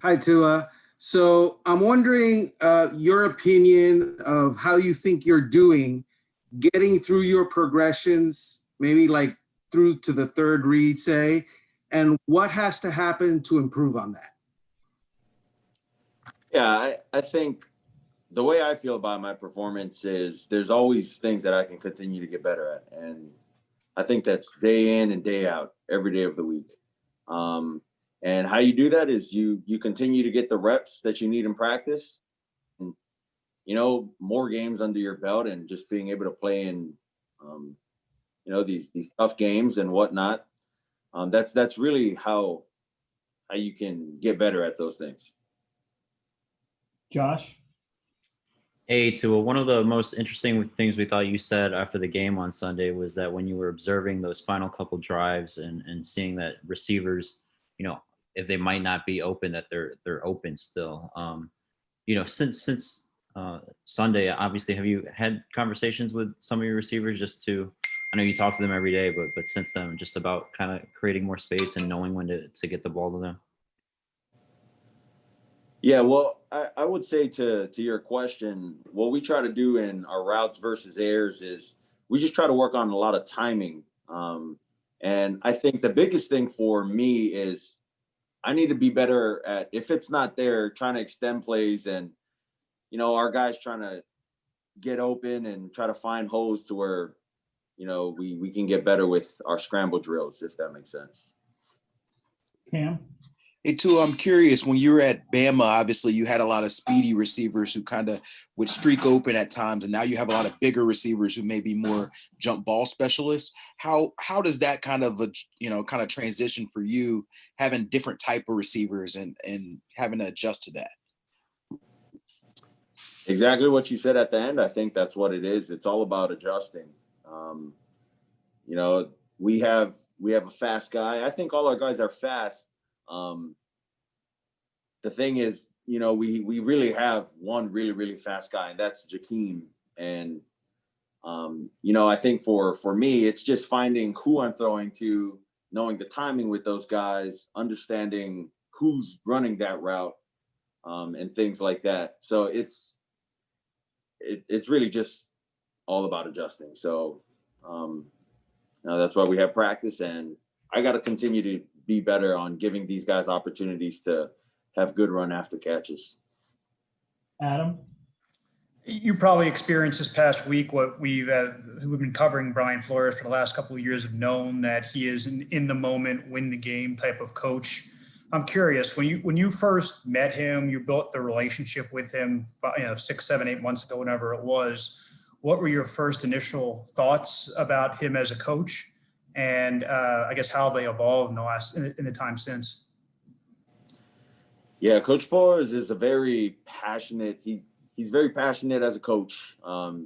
Hi, Tua. So I'm wondering your opinion of how you think you're doing getting through your progressions, maybe like through to the third read, say, and what has to happen to improve on that? Yeah, I think the way I feel about my performance is there's always things that I can continue to get better at. And I think that's day in and day out, every day of the week. Um, and how you do that is you continue to get the reps that you need in practice, and more games under your belt, and just being able to play in um, these tough games and whatnot. That's really how you can get better at those things. Josh? Hey, Tua, one of the most interesting things we thought you said after the game on Sunday was that when you were observing those final couple drives and seeing that receivers, if they might not be open, that they're open still. Since Sunday, obviously, have you had conversations with some of your receivers I know you talk to them every day, but since then, just about kind of creating more space and knowing when to get the ball to them? Yeah, well, I would say to your question, what we try to do in our routes versus airs is we just try to work on a lot of timing. And I think the biggest thing for me is I need to be better at, if it's not there, trying to extend plays, and our guys trying to get open and try to find holes to where we can get better with our scramble drills, if that makes sense. Cam? Hey, Tua, I'm curious, when you were at Bama, obviously you had a lot of speedy receivers who kind of would streak open at times, and now you have a lot of bigger receivers who may be more jump ball specialists. How does that kind of transition for you, having different type of receivers and having to adjust to that? Exactly what you said at the end. I think that's what it is. It's all about adjusting. We have a fast guy. I think all our guys are fast. The thing is, we really have one really, really fast guy, and that's Jakeem. And, I think for me, it's just finding who I'm throwing to, knowing the timing with those guys, understanding who's running that route, and things like that. So it's really just all about adjusting. So that's why we have practice, and I got to continue to be better on giving these guys opportunities to have good run after catches. Adam? You probably experienced this past week what who've been covering Brian Flores for the last couple of years have known that he is an in the moment, win the game type of coach. I'm curious, when you first met him, you built the relationship with him, 6, 7, 8 months ago, whenever it was. What were your first initial thoughts about him as a coach, and I guess how they evolved in the time since? Yeah, Coach Flores is a very passionate. He's very passionate as a coach.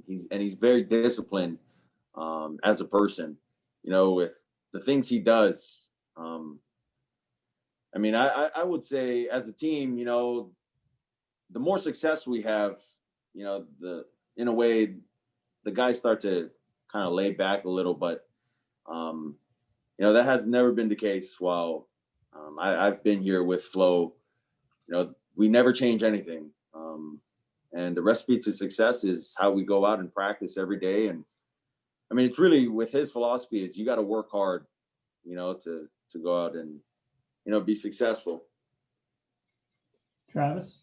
He's very disciplined as a person. With the things he does. I would say as a team, the more success we have, in a way, the guys start to kind of lay back a little, but that has never been the case while I've been here with Flo. We never change anything. And the recipe to success is how we go out and practice every day. And it's really, with his philosophy, is you got to work hard, to go out and, be successful. Travis?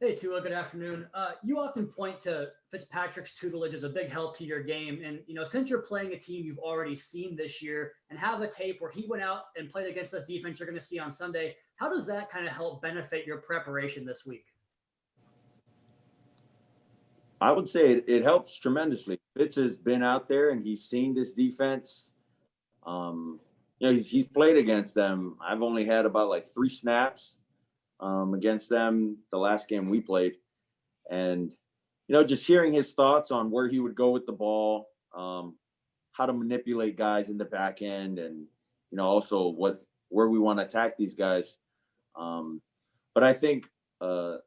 Hey, Tua, good afternoon. You often point to Fitzpatrick's tutelage as a big help to your game. And, since you're playing a team you've already seen this year and have a tape where he went out and played against this defense you're going to see on Sunday, how does that kind of help benefit your preparation this week? I would say it helps tremendously. Fitz has been out there and he's seen this defense. He's played against them. I've only had about 3 snaps against them the last game we played. And, just hearing his thoughts on where he would go with the ball, how to manipulate guys in the back end, and, also where we want to attack these guys. But I think, a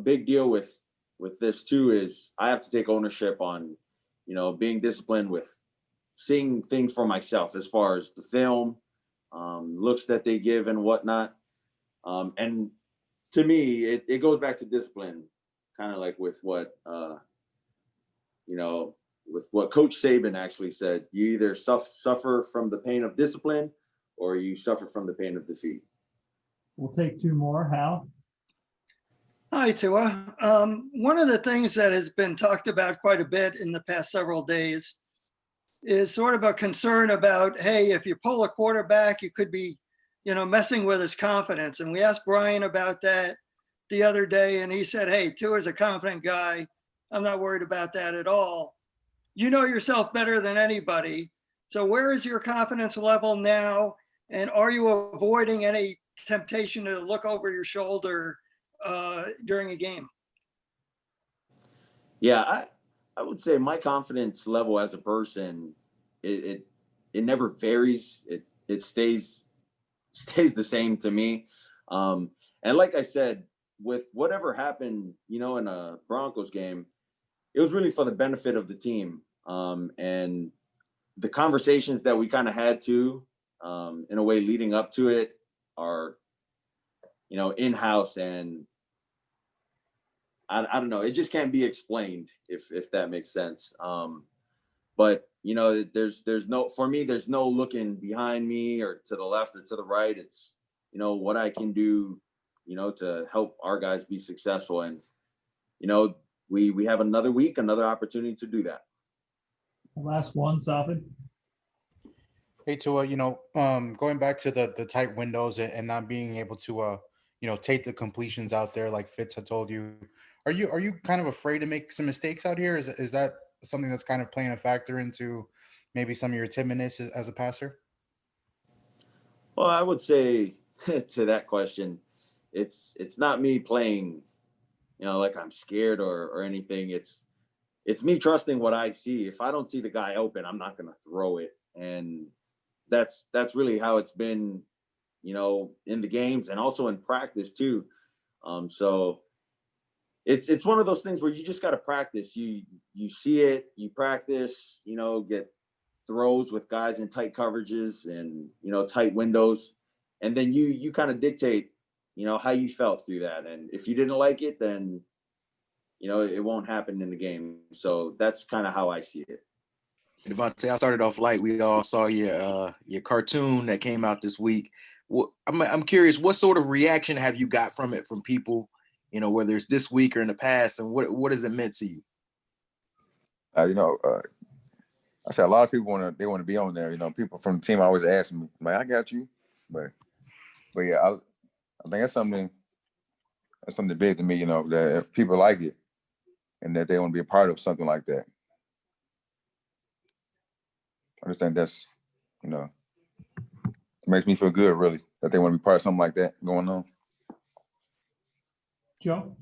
big deal with this too is I have to take ownership on, being disciplined with seeing things for myself as far as the film, looks that they give and whatnot. And to me, it goes back to discipline, kind of like with what, with what Coach Saban actually said. You either suffer from the pain of discipline or you suffer from the pain of defeat. We'll take two more. Hal? Hi, Tua. One of the things that has been talked about quite a bit in the past several days is sort of a concern about, hey, if you pull a quarterback, you could be, messing with his confidence. And we asked Brian about that the other day, and he said, hey, Tua's a confident guy. I'm not worried about that at all. You know yourself better than anybody. So where is your confidence level now? And are you avoiding any temptation to look over your shoulder during a game? Yeah, I would say my confidence level as a person, it never varies. It stays the same to me. And like I said, with whatever happened, in a Broncos game, it was really for the benefit of the team. And the conversations that we kind of had to, in a way, leading up to it are, in-house, and I don't know. It just can't be explained if that makes sense. But there's no looking behind me or to the left or to the right. It's, what I can do, to help our guys be successful. And, we have another week, another opportunity to do that. Last one, Safin. Hey, Tua, going back to the tight windows and not being able to, take the completions out there like Fitz had told you. Are you kind of afraid to make some mistakes out here? Is that something that's kind of playing a factor into maybe some of your timidness as a passer? Well, I would say to that question, it's not me playing, like I'm scared or anything. It's me trusting what I see. If I don't see the guy open, I'm not going to throw it. And that's really how it's been, in the games and also in practice too. So it's one of those things where you just got to practice. You see it, you practice, get throws with guys in tight coverages and, tight windows. And then you kind of dictate, how you felt through that. And if you didn't like it, then, it won't happen in the game. So that's kind of how I see it. DeVante, I started off light. We all saw your cartoon that came out this week. I'm curious, what sort of reaction have you got from it from people, whether it's this week or in the past, and what has it meant to you? I said a lot of people want to be on there. People from the team always ask me, I'm like, I got you, but yeah, I think that's something big to me. That if people like it and that they want to be a part of something like that. I just think that's, it makes me feel good, really, that they want to be part of something like that going on. Joe?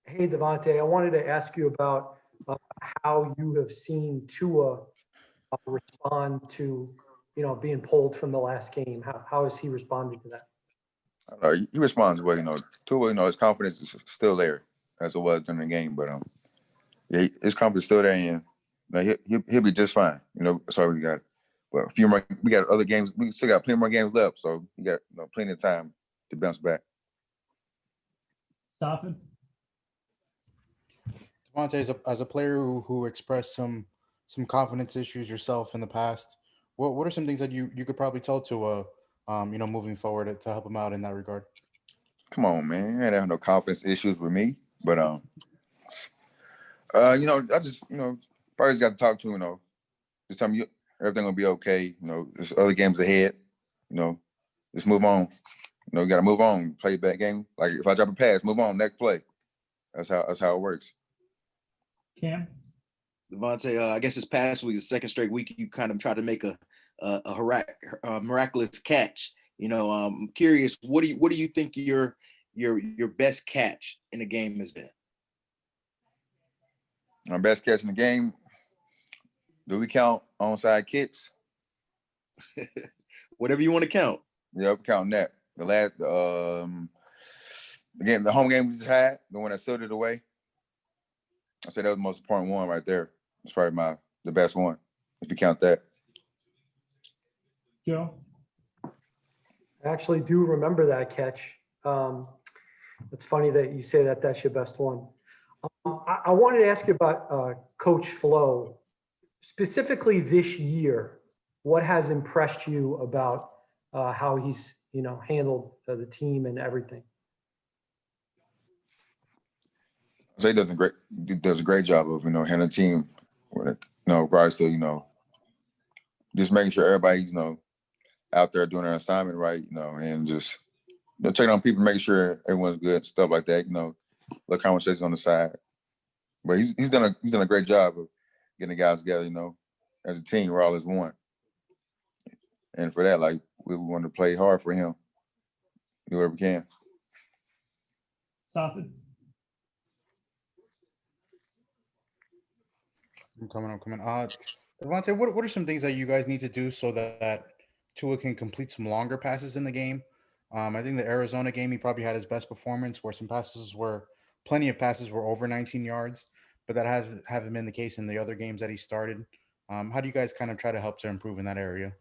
Hey, DeVante, I wanted to ask you about how you have seen Tua respond to, being pulled from the last game. How has he responded to that? He responds well. Tua, his confidence is still there as it was during the game, but yeah, his confidence is still there, and he'll be just fine. That's all we got. But a few more, we got other games. We still got plenty more games left, so we got plenty of time to bounce back. Safin? DeVante, as a player who expressed some confidence issues yourself in the past, what are some things that you could probably tell Tua, moving forward to help him out in that regard? Come on, man. I ain't have no confidence issues with me, but I just probably just got to talk to him. Just tell me everything will be okay. There's other games ahead. Just move on. You got to move on. Play back game. Like if I drop a pass, move on. Next play. That's how it works. Cam? DeVante, I guess this past week, the second straight week, you kind of tried to make a miraculous catch. I'm curious, what do you think your best catch in the game has been? My best catch in the game. Do we count onside kicks? Whatever you want to count. Yep, counting that. The home game we just had, the one that sealed it away. I said that was the most important one right there. It's probably the best one, if you count that. Joe? I actually do remember that catch. It's funny that you say that that's your best one. I wanted to ask you about Coach Flo. Specifically this year, what has impressed you about how he's, handled the team and everything? I say he does a great job of, handling the team when it, regards to, just making sure everybody's, out there doing their assignment right, and just checking on people, making sure everyone's good, stuff like that, little conversations on the side. But he's done a great job of getting the guys together, as a team. We're all as one. And for that, like, we want to play hard for him, do whatever we can. Safin. I'm coming. DeVante, what are some things that you guys need to do so that Tua can complete some longer passes in the game? I think the Arizona game, he probably had his best performance where plenty of passes were over 19 yards, but that haven't been the case in the other games that he started. How do you guys kind of try to help to improve in that area?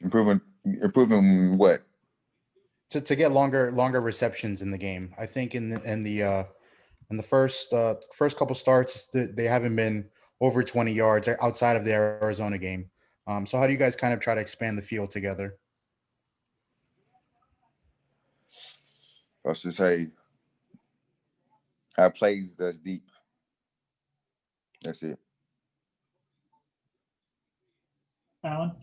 Improving what? To get longer receptions in the game. I think in the first couple starts, they haven't been over 20 yards outside of the Arizona game. So how do you guys kind of try to expand the field together? Let's just say have plays that's deep. That's it. Alan.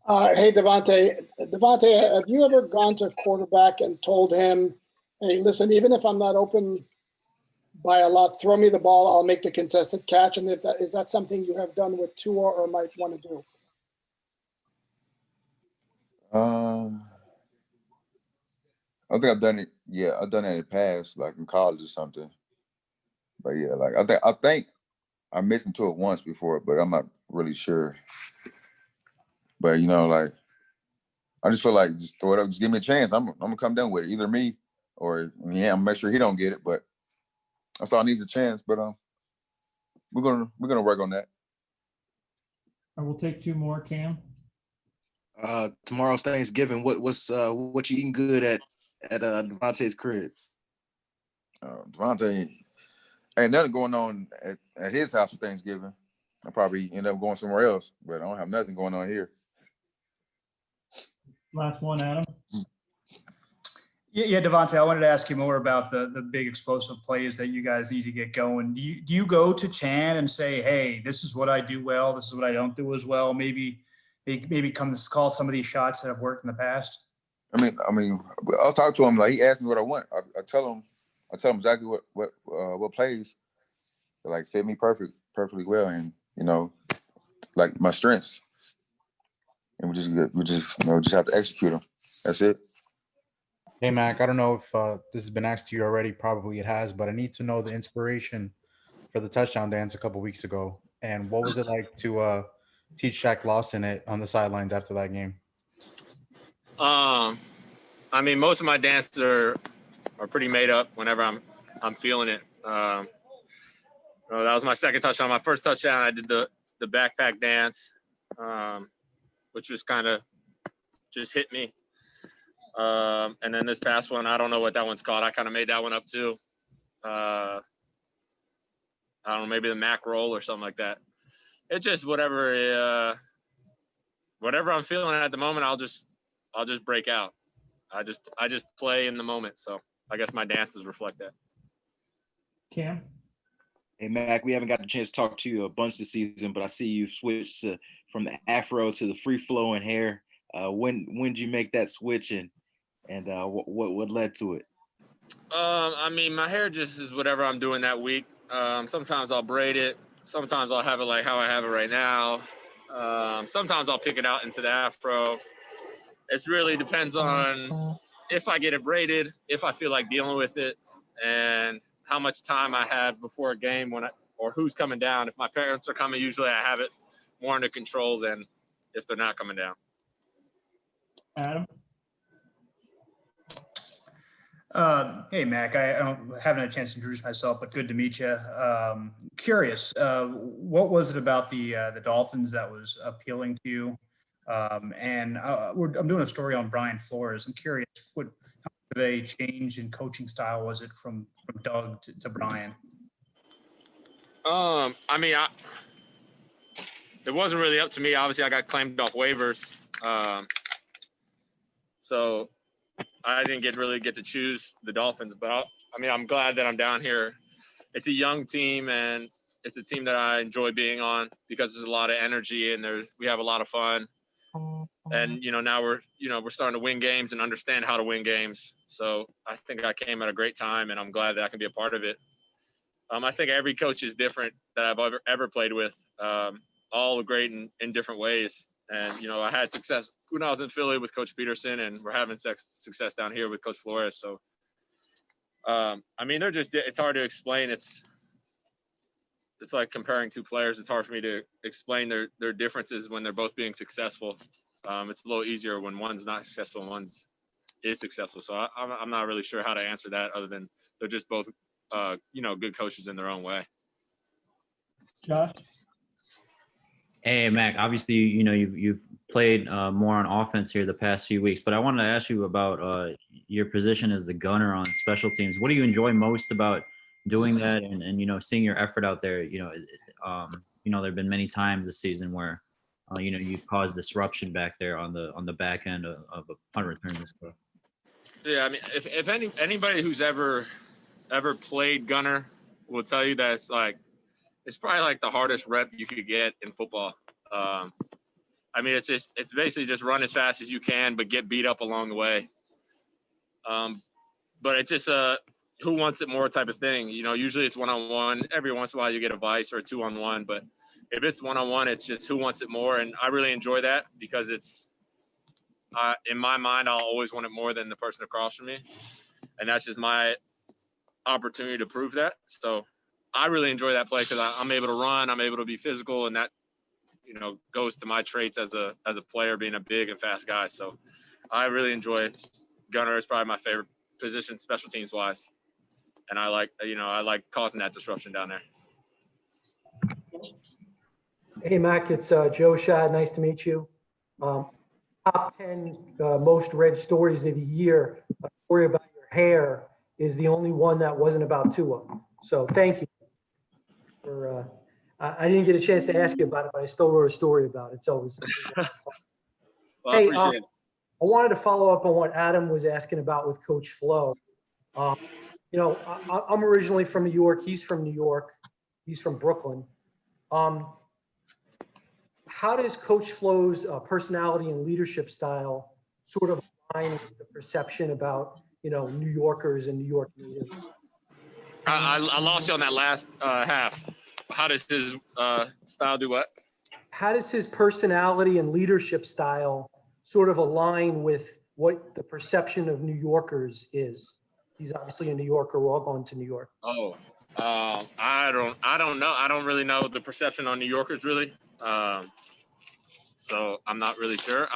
Hey, DeVante. DeVante, have you ever gone to a quarterback and told him, hey, listen, even if I'm not open by a lot, throw me the ball, I'll make the contested catch? And is that something you have done with Tua or might want to do? I think I've done it. Yeah, I've done it in the past, like in college or something. But yeah, like I think I mentioned to it once before, but I'm not really sure. But like I just feel like just throw it up, just give me a chance. I'm gonna come down with it, either me or I'm make sure he don't get it. But that's all needs a chance. But we're gonna work on that. And we'll take two more, Cam. Tomorrow's Thanksgiving. What you eating good at DeVante's crib? DeVante ain't nothing going on at his house for Thanksgiving. I'll probably end up going somewhere else, but I don't have nothing going on here. Last one, Adam. Yeah, DeVante, I wanted to ask you more about the big explosive plays that you guys need to get going. Do you go to Chan and say, hey, this is what I do well, this is what I don't do as well? Maybe call some of these shots that have worked in the past? I mean, I'll talk to him. Like, he asked me what I want. I tell him exactly what plays like fit me perfectly well, and like my strengths, and we just have to execute them. That's it. Hey, Mac, I don't know if this has been asked to you already. Probably it has, but I need to know the inspiration for the touchdown dance a couple weeks ago, and what was it like to teach Shaq Lawson it on the sidelines after that game? I mean, most of my dances are pretty made up whenever I'm feeling it. That was my second touchdown. My first touchdown, I did the backpack dance, which was kind of just hit me. And then this past one, I don't know what that one's called. I kind of made that one up too. I don't know, maybe the Mack roll or something like that. It's just whatever I'm feeling at the moment, I'll just break out. I just play in the moment. So I guess my dances reflect that. Cam. Hey, Mac, we haven't got the chance to talk to you a bunch this season, but I see you've switched from the afro to the free flowing hair. When did you make that switch, and what led to it? I mean, my hair just is whatever I'm doing that week. Sometimes I'll braid it. Sometimes I'll have it like how I have it right now. Sometimes I'll pick it out into the afro. It really depends on if I get it braided, if I feel like dealing with it, and how much time I have before a game or who's coming down. If my parents are coming, usually I have it more under control than if they're not coming down. Adam. Hey, Mac, I haven't had a chance to introduce myself, but good to meet you. Curious, what was it about the Dolphins that was appealing to you? I'm doing a story on Brian Flores. I'm curious, how much of a change in coaching style was it from Doug to Brian? I mean, it wasn't really up to me. Obviously, I got claimed off waivers, so I didn't really get to choose the Dolphins. But I'm glad that I'm down here. It's a young team, and it's a team that I enjoy being on because there's a lot of energy and we have a lot of fun. And now we're starting to win games and understand how to win games. So I think I came at a great time, and I'm glad that I can be a part of it. I think every coach is different that I've ever played with. All great in different ways. And I had success when I was in Philly with Coach Peterson, and we're having success down here with Coach Flores. So they're just, it's hard to explain. It's like comparing two players. It's hard for me to explain their differences when they're both being successful. It's a little easier when one's not successful and one's is successful. So I'm not really sure how to answer that other than they're just both, good coaches in their own way. Josh? Hey, Mac, obviously, you've played more on offense here the past few weeks, but I wanted to ask you about your position as the gunner on special teams. What do you enjoy most about doing that and seeing your effort out there? There have been many times this season where, you've caused disruption back there on the back end of a punt return and stuff. Yeah, I mean, if anybody who's ever played gunner will tell you that it's probably like the hardest rep you could get in football. It's basically just run as fast as you can, but get beat up along the way. But it's just who wants it more type of thing. Usually it's one-on-one. Every once in a while you get a vice or a 2-on-1, but if it's one-on-one, it's just who wants it more. And I really enjoy that because it's in my mind, I'll always want it more than the person across from me. And that's just my opportunity to prove that. So I really enjoy that play because I'm able to run, I'm able to be physical, and that, goes to my traits as a player, being a big and fast guy. So I really enjoy gunner. Is probably my favorite position, special teams wise. And I like causing that disruption down there. Hey, Mac, it's Joe Shad. Nice to meet you. Top 10 most read stories of the year. A story about your hair is the only one that wasn't about Tua. So thank you. I didn't get a chance to ask you about it, but I still wrote a story about it. So it was Well, hey, I appreciate it. I wanted to follow up on what Adam was asking about with Coach Flo. I'm originally from New York. He's from New York. He's from Brooklyn. How does Coach Flo's personality and leadership style sort of align with the perception about, New Yorkers and New York natives? I lost you on that last half. How does his style do what? How does his personality and leadership style sort of align with what the perception of New Yorkers is? He's obviously a New Yorker. We're all going to New York. I don't know. I don't really know the perception on New Yorkers really. So I'm not really sure.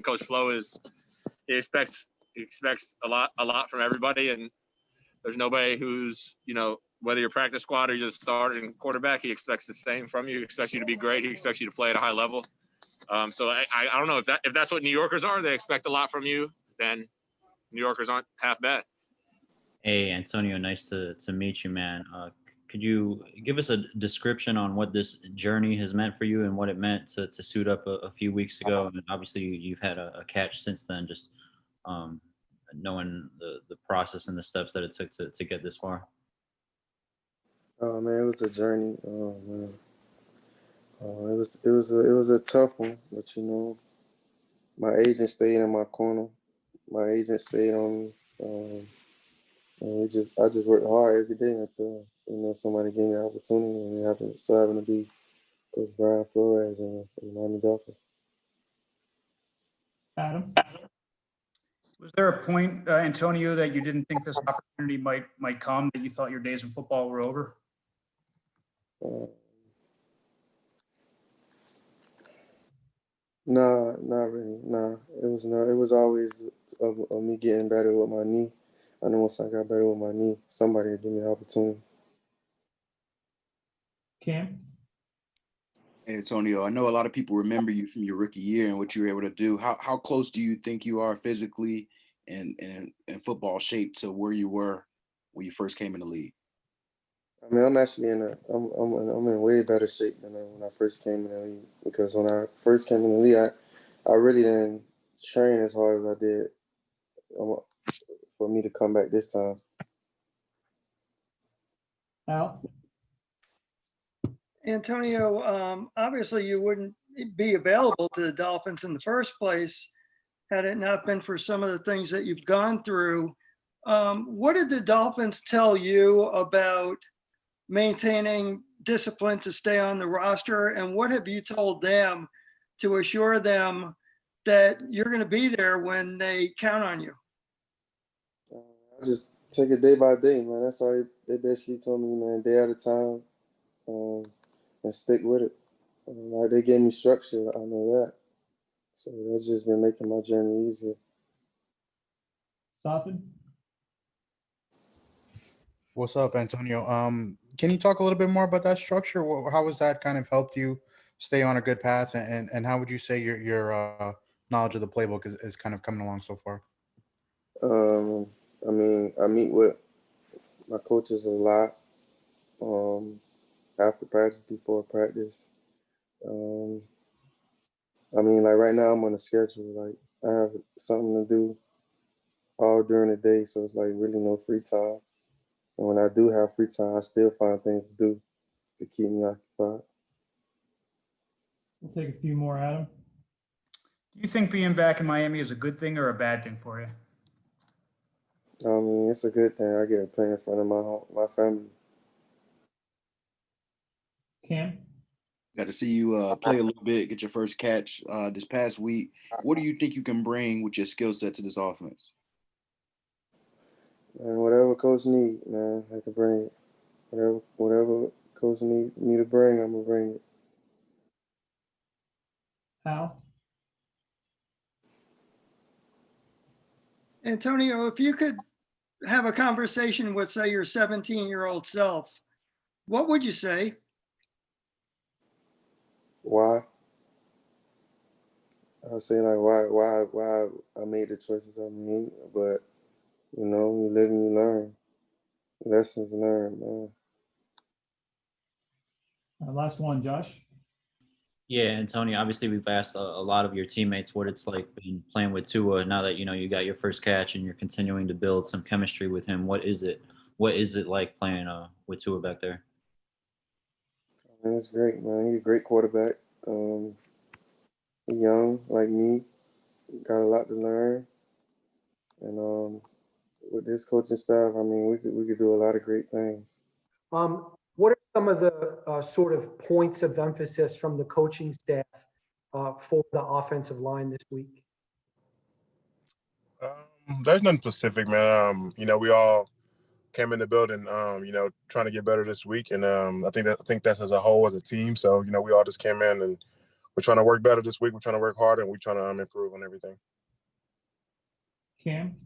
Coach Flo he expects a lot from everybody, and there's nobody who's, whether you're practice squad or you're the starting quarterback, he expects the same from you. He expects you to be great. He expects you to play at a high level. So I don't know if that's what New Yorkers are. They expect a lot from you. Then New Yorkers aren't half bad. Hey, Antonio, nice to meet you, man. Could you give us a description on what this journey has meant for you and what it meant to suit up a few weeks ago? And obviously, you've had a catch since then, just knowing the process and the steps that it took to get this far. Oh man, it was a journey. Oh man, it was a tough one, but my agent stayed in my corner. My agent stayed on me. And I just worked hard every day until somebody gave me an opportunity, and it happened to be Coach Brian Flores and the Miami Dolphins. Adam? Was there a point, Antonio, that you didn't think this opportunity might come, that you thought your days in football were over? Nah, not really. Nah, it was always of me getting better with my knee. I know once I got better with my knee, somebody would give me an opportunity. Cam? Hey, Antonio, I know a lot of people remember you from your rookie year and what you were able to do. How close do you think you are physically and in football shape to where you were when you first came in the league? I mean, I'm actually I'm in way better shape than when I first came in the league, because when I first came in the league, I really didn't train as hard as I did um, for me to come back this time. Al? Antonio, obviously you wouldn't be available to the Dolphins in the first place had it not been for some of the things that you've gone through. What did the Dolphins tell you about maintaining discipline to stay on the roster? And what have you told them to assure them that you're going to be there when they count on you? I just take it day by day, man. That's all they basically told me, man, day at a time, and stick with it. Like, they gave me structure, I know that. So that's just been making my journey easier. Safin? What's up, Antonio? Can you talk a little bit more about that structure? How has that kind of helped you stay on a good path, and how would you say your knowledge of the playbook is kind of coming along so far? I mean, I meet with my coaches a lot, after practice, before practice. I mean, like right now I'm on a schedule. Like, I have something to do all during the day, so it's like really no free time. And when I do have free time, I still find things to do to keep me occupied. We'll take a few more, Adam. Do you think being back in Miami is a good thing or a bad thing for you? I mean, it's a good thing. I get to play in front of my family. Cam? Got to see you play a little bit, get your first catch this past week. What do you think you can bring with your skill set to this offense? And whatever coach need, man, I can bring it. Whatever coach need me to bring, I'm gonna bring it. Al? Antonio, if you could have a conversation with, say, your 17-year-old self, what would you say? Why? I say, like, why I made the choices I made, but you know, you live and you learn. Lessons learned, man. Last one, Josh. Yeah, and Tony, obviously we've asked a lot of your teammates what it's like being playing with Tua. Now that you got your first catch and you're continuing to build some chemistry with him, what is it like playing with Tua back there? Man, it's great, man. He's a great quarterback. He's young like me, got a lot to learn, and with this coaching staff, I mean, we could do a lot of great things. What are some of the sort of points of emphasis from the coaching staff for the offensive line this week? There's nothing specific, man. We all came in the building, trying to get better this week, and I think that's as a whole, as a team. So, we all just came in and we're trying to work better this week. We're trying to work harder, and we're trying to improve on everything. Cam?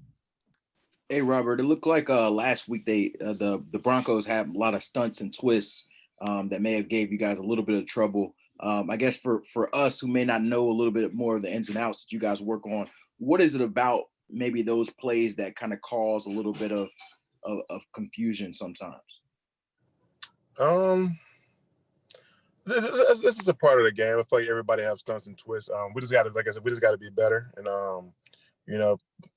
Hey, Robert, it looked like last week the Broncos had a lot of stunts and twists that may have gave you guys a little bit of trouble. I guess for us who may not know a little bit more of the ins and outs that you guys work on, what is it about maybe those plays that kind of cause a little bit of confusion sometimes? This is a part of the game. I feel like everybody has stunts and twists. We just got to, like I said, we just got to be better. And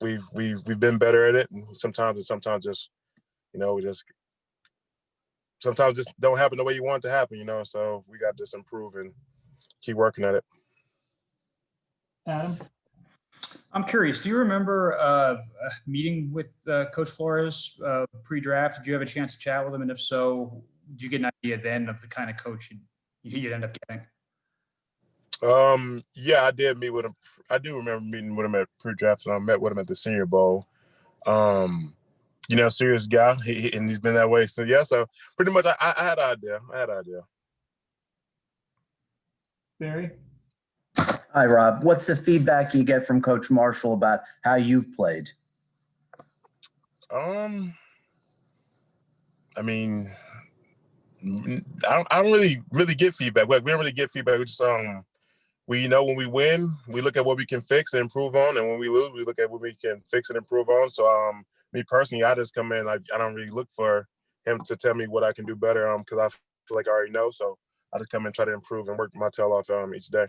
we've been better at it. And sometimes just, we just sometimes just don't happen the way you want it to happen. So we got to just improve and keep working at it. Adam? I'm curious, do you remember meeting with Coach Flores pre-draft? Did you have a chance to chat with him? And if so, did you get an idea then of the kind of coach you'd end up getting? Yeah, I did meet with him. I do remember meeting with him at pre-draft, and I met with him at the Senior Bowl. Serious guy, and he's been that way. So yeah, so pretty much I had an idea. Barry? Hi, Rob. What's the feedback you get from Coach Marshall about how you've played? I mean, I don't really get feedback. Like, we don't really get feedback. We just we know when we win, we look at what we can fix and improve on, and when we lose, we look at what we can fix and improve on. So me personally, I just come in. I don't really look for him to tell me what I can do better because I feel like I already know. So I just come in and try to improve and work my tail off each day.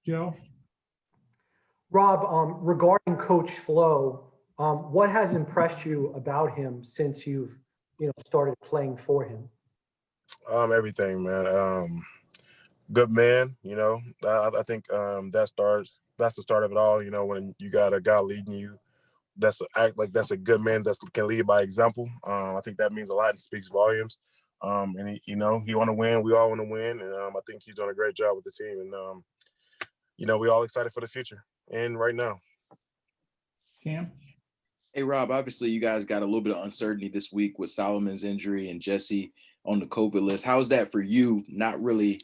Joe? Rob, regarding Coach Flo, what has impressed you about him since you've started playing for him? Everything, man. Good man. I think that's the start of it all. When you got a guy leading you, that's a good man that can lead by example. I think that means a lot and speaks volumes. And he want to win. We all want to win, and I think he's doing a great job with the team. And we all excited for the future and right now. Cam? Hey, Rob, obviously you guys got a little bit of uncertainty this week with Solomon's injury and Jesse on the COVID list. How's that for you, not really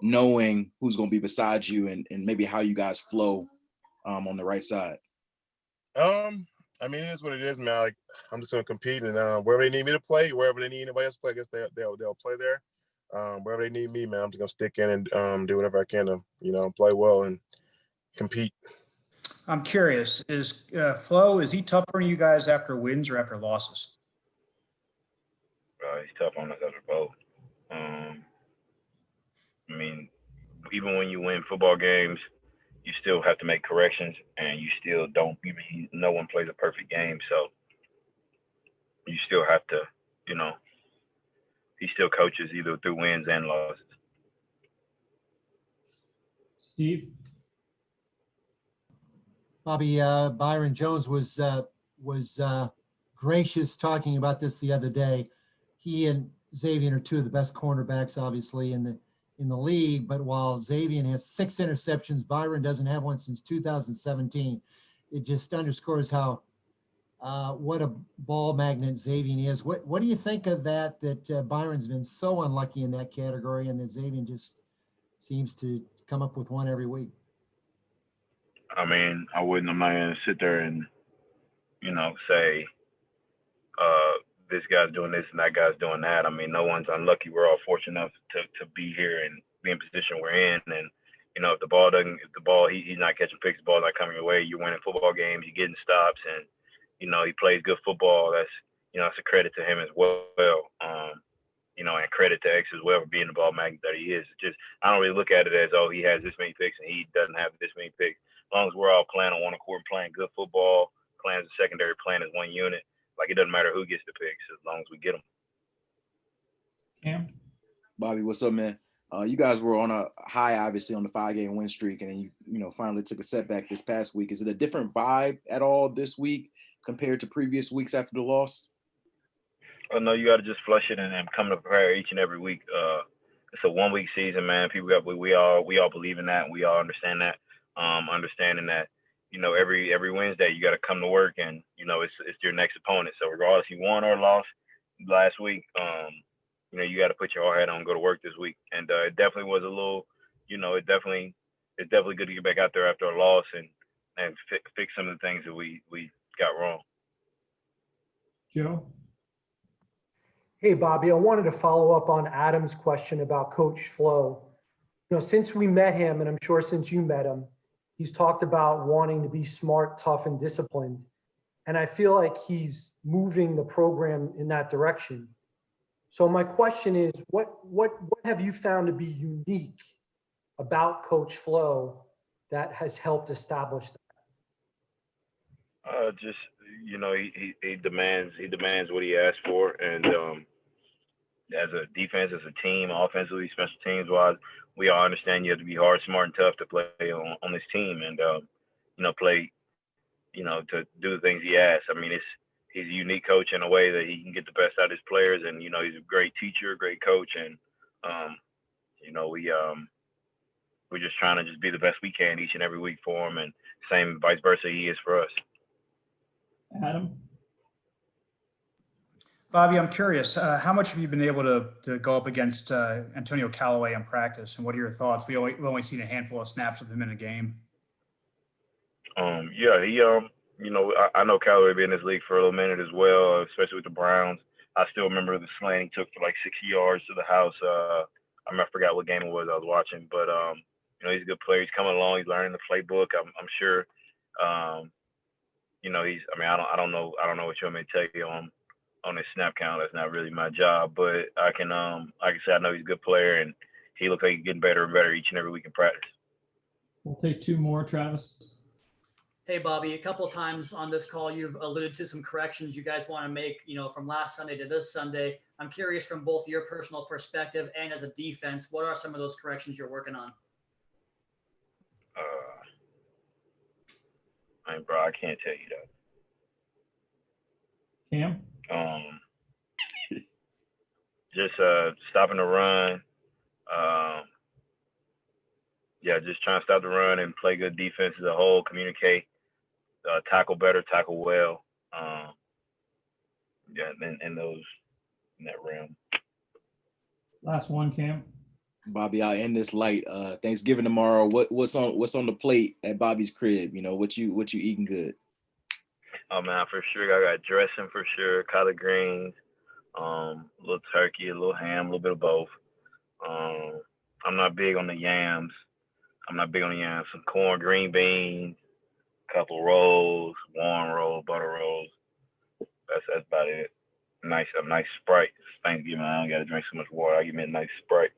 knowing who's going to be beside you and maybe how you guys flow on the right side? I mean, it is what it is, man. Like, I'm just going to compete, and wherever they need me to play, wherever they need anybody else to play, I guess they'll play there. Wherever they need me, man, I'm just going to stick in and do whatever I can to, play well and compete. I'm curious, is Flo, he tougher on you guys after wins or after losses? He's tough on us after both. I mean, even when you win football games, you still have to make corrections, and you still don't. No one plays a perfect game, so you still have to, he still coaches either through wins and losses. Steve? Bobby, Byron Jones was gracious talking about this the other day. He and Xavier are two of the best cornerbacks, obviously, in the league. But while Xavier has 6 interceptions, Byron doesn't have one since 2017. It just underscores how what a ball magnet Xavier is. What do you think of that Byron's been so unlucky in that category, and that Xavier just seems to come up with one every week? I mean, I'm not going to sit there and, say this guy's doing this and that guy's doing that. I mean, no one's unlucky. We're all fortunate enough to be here and be in position we're in. And, if the ball he's not catching picks, the ball's not coming your way, you're winning football games, you're getting stops, and, he plays good football. That's, that's a credit to him as well. And credit to X as well for being the ball magnet that he is. It's just, I don't really look at it as, he has this many picks and he doesn't have this many picks. As long as we're all playing on one accord, playing good football, playing as a secondary, playing as one unit, like, it doesn't matter who gets the picks as long as we get them. Cam? Bobby, what's up, man? You guys were on a high, obviously, on the 5-game win streak, and then you finally took a setback this past week. Is it a different vibe at all this week compared to previous weeks after the loss? Oh, no, you got to just flush it and come to prayer each and every week. It's a 1-week season, man. We all believe in that, and we all understand that. Understanding that, every Wednesday you got to come to work, and it's your next opponent. So regardless you won or lost last week, you got to put your hard hat on and go to work this week. And it definitely was a little, it's definitely good to get back out there after a loss and fix some of the things that we got wrong. Joe? Hey, Bobby, I wanted to follow up on Adam's question about Coach Flo. Since we met him, and I'm sure since you met him, he's talked about wanting to be smart, tough, and disciplined. And I feel like he's moving the program in that direction. So my question is, what have you found to be unique about Coach Flo that has helped establish that? Just, he demands what he asks for, and as a defense, as a team, offensively, special teams wise, we all understand you have to be hard, smart, and tough to play on this team, and play, to do the things he asks. I mean, he's a unique coach in a way that he can get the best out of his players, and he's a great teacher, great coach, and we're just trying to just be the best we can each and every week for him, and same vice versa he is for us. Adam? Bobby, I'm curious, how much have you been able to go up against Antonio Callaway in practice, and what are your thoughts? We've only seen a handful of snaps with him in a game. Yeah, he I know Callaway been in this league for a little minute as well, especially with the Browns. I still remember the slant he took for like 60 yards to the house. I forgot what game it was I was watching, but you know, he's a good player. He's coming along. He's learning the playbook. I'm sure. You know, I don't know what you want me to tell you on his snap count. That's not really my job, but I can say I know he's a good player, and he looks like he's getting better and better each and every week in practice. We'll take two more, Travis. Hey, Bobby, a couple of times on this call, you've alluded to some corrections you guys want to make, you know, from last Sunday to this Sunday. I'm curious from both your personal perspective and as a defense, what are some of those corrections you're working on? Bro, I can't tell you that. Cam? Just stopping the run. Yeah, just trying to stop the run and play good defense as a whole, communicate, tackle better, tackle well. Yeah, in that realm. Last one, Cam. Bobby, I'll end this light. Thanksgiving tomorrow. What's on the plate at Bobby's crib? You know, what you eating good? Oh man, for sure. I got dressing for sure, collard greens, a little turkey, a little ham, a little bit of both. I'm not big on the yams. Some corn, green beans, couple rolls, warm rolls, butter rolls. That's about it. A nice Sprite. It's Thanksgiving. I don't gotta drink so much water. I give me a nice Sprite.